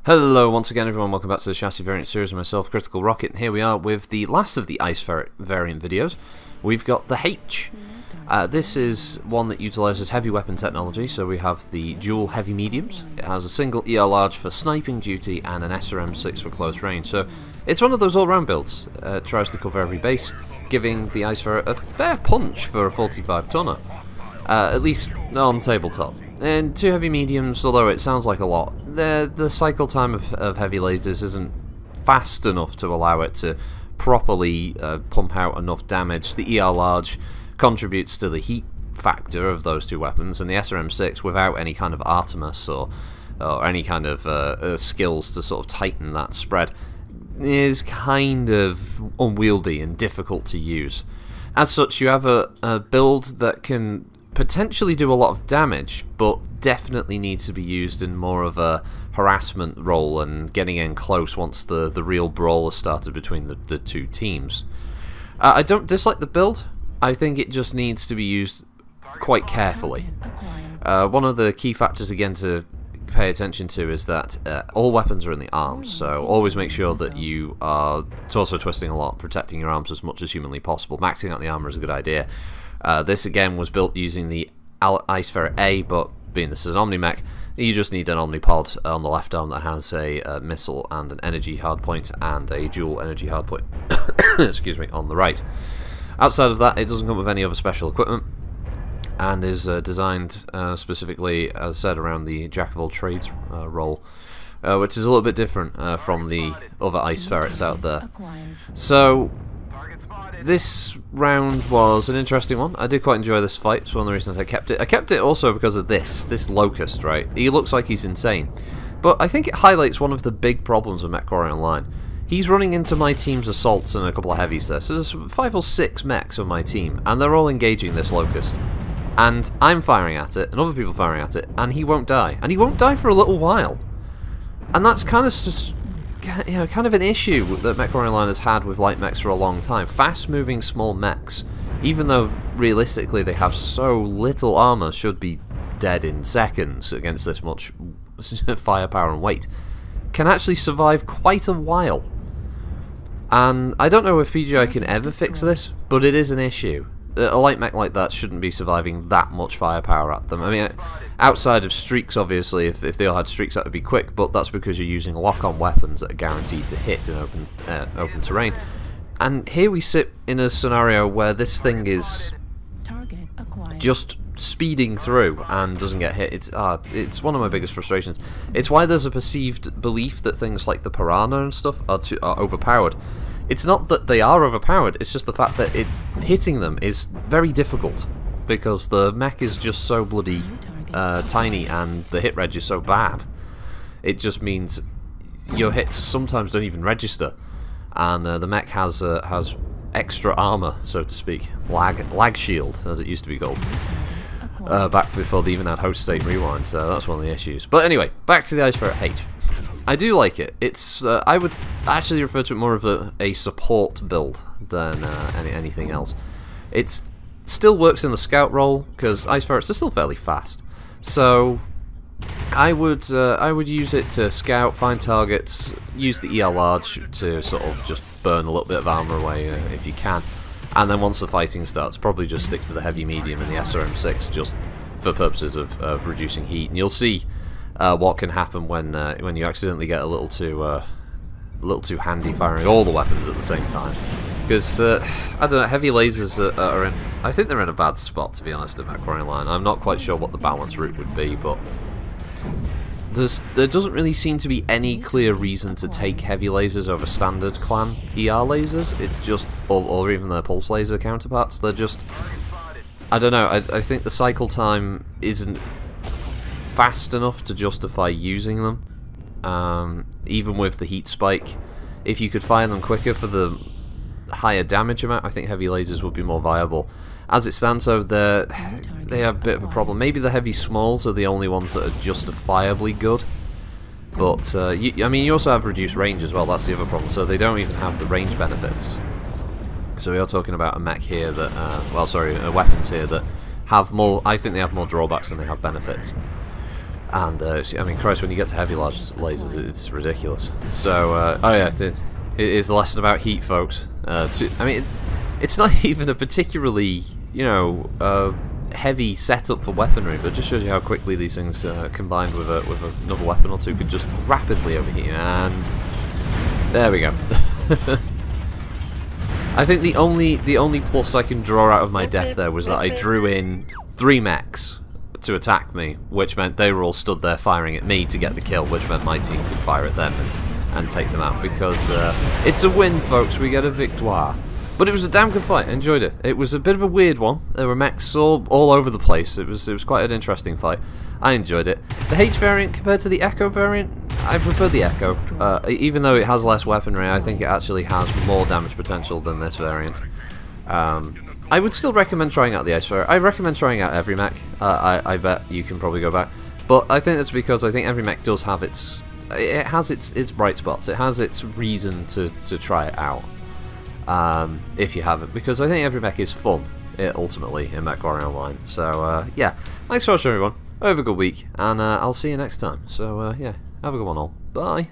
Hello once again everyone, welcome back to the Chassis Variant series of myself, Critical Rocket, and here we are with the last of the Ice Ferret variant videos. We've got the H. This is one that utilises heavy weapon technology, so we have the dual heavy mediums. It has a single ER large for sniping duty and an SRM6 for close range, so it's one of those all-round builds. It tries to cover every base, giving the Ice Ferret a fair punch for a 45 tonner, at least on tabletop. And two heavy mediums, although it sounds like a lot, the cycle time of heavy lasers isn't fast enough to allow it to properly pump out enough damage. The ER large contributes to the heat factor of those two weapons, and the SRM6, without any kind of Artemis or any kind of skills to sort of tighten that spread, is kind of unwieldy and difficult to use. As such, you have a build that can potentially do a lot of damage, but definitely needs to be used in more of a harassment role and getting in close once the real brawl has started between the two teams. I don't dislike the build. I think it just needs to be used quite carefully. One of the key factors again to pay attention to is that all weapons are in the arms, so always make sure that you are torso twisting a lot, protecting your arms as much as humanly possible. Maxing out the armor is a good idea. This again was built using the Ice Ferret A, but being this is an Omni-Mech, you just need an Omnipod on the left arm that has a missile and an energy hardpoint and a dual energy hardpoint excuse me, on the right. Outside of that, it doesn't come with any other special equipment and is designed specifically, as said, around the jack-of-all-trades role, which is a little bit different from the other Ice Ferrets out there. So this round was an interesting one. I did quite enjoy this fight. It's one of the reasons I kept it. I kept it also because of this Locust, right? He looks like he's insane. But I think it highlights one of the big problems with MechWarrior Online. He's running into my team's assaults and a couple of heavies there. So there's 5 or 6 mechs on my team, and they're all engaging this Locust. And I'm firing at it, and other people firing at it, and he won't die. And he won't die for a little while. And that's kind of just, you know, kind of an issue that MechWarrior Online has had with light mechs for a long time. Fast-moving small mechs, even though realistically they have so little armor, should be dead in seconds against this much firepower and weight, can actually survive quite a while. And I don't know if PGI can ever fix this, but it is an issue. A light mech like that shouldn't be surviving that much firepower at them. I mean, outside of streaks, obviously, if they all had streaks, that would be quick, but that's because you're using lock-on weapons that are guaranteed to hit in open terrain. And here we sit in a scenario where this thing is just speeding through and doesn't get hit. It's one of my biggest frustrations. It's why there's a perceived belief that things like the Piranha and stuff are overpowered. It's not that they are overpowered, it's just the fact that hitting them is very difficult, because the mech is just so bloody tiny and the hit reg is so bad. It just means your hits sometimes don't even register, and the mech has extra armor, so to speak, lag shield, as it used to be called, back before they even had host state rewind, so that's one of the issues. But anyway, back to the Ice Ferret H. I do like it. It's I would actually refer to it more of a support build than anything else. It still works in the scout role, because Ice Ferrets are still fairly fast. So I would use it to scout, find targets, use the ER large to sort of just burn a little bit of armor away if you can, and then once the fighting starts, probably just stick to the heavy medium and the SRM6 just for purposes of reducing heat. And you'll see what can happen when you accidentally get a little too handy firing all the weapons at the same time. Because I don't know, heavy lasers are in. I think they're in a bad spot, to be honest, at MechWarrior Online. I'm not quite sure what the balance route would be, but there doesn't really seem to be any clear reason to take heavy lasers over standard clan ER lasers. It just, or even their pulse laser counterparts. They're just, I don't know. I think the cycle time isn't fast enough to justify using them. Even with the heat spike, if you could fire them quicker for the higher damage amount, I think heavy lasers would be more viable. As it stands, though, they have a bit of a problem. Maybe the heavy smalls are the only ones that are justifiably good, but I mean, you also have reduced range as well. That's the other problem. So they don't even have the range benefits. So we are talking about a mech here that, weapons here that have more. I think they have more drawbacks than they have benefits. And I mean, Christ, when you get to heavy lasers, it's ridiculous. So, oh yeah, it is the lesson about heat, folks. I mean, it's not even a particularly, you know, heavy setup for weaponry, but it just shows you how quickly these things, combined with another weapon or two, could just rapidly overheat. And there we go. I think the only plus I can draw out of my death there was that I drew in 3 mechs to attack me, which meant they were all stood there firing at me to get the kill, which meant my team could fire at them and take them out, because it's a win, folks. We get a victoire. But it was a damn good fight. I enjoyed it. It was a bit of a weird one. There were mechs all over the place. It was quite an interesting fight. I enjoyed it. The H variant compared to the Echo variant, I prefer the Echo. Even though it has less weaponry, I think it actually has more damage potential than this variant. I would still recommend trying out the Ice Ferret. I recommend trying out every mech. I bet you can probably go back. But I think that's because I think every mech does have its bright spots. It has its reason to try it out. If you haven't, because I think every mech is fun, ultimately, in MechWarrior Online. So, yeah, thanks for watching, everyone. Have a good week, and I'll see you next time. So, yeah, have a good one all. Bye.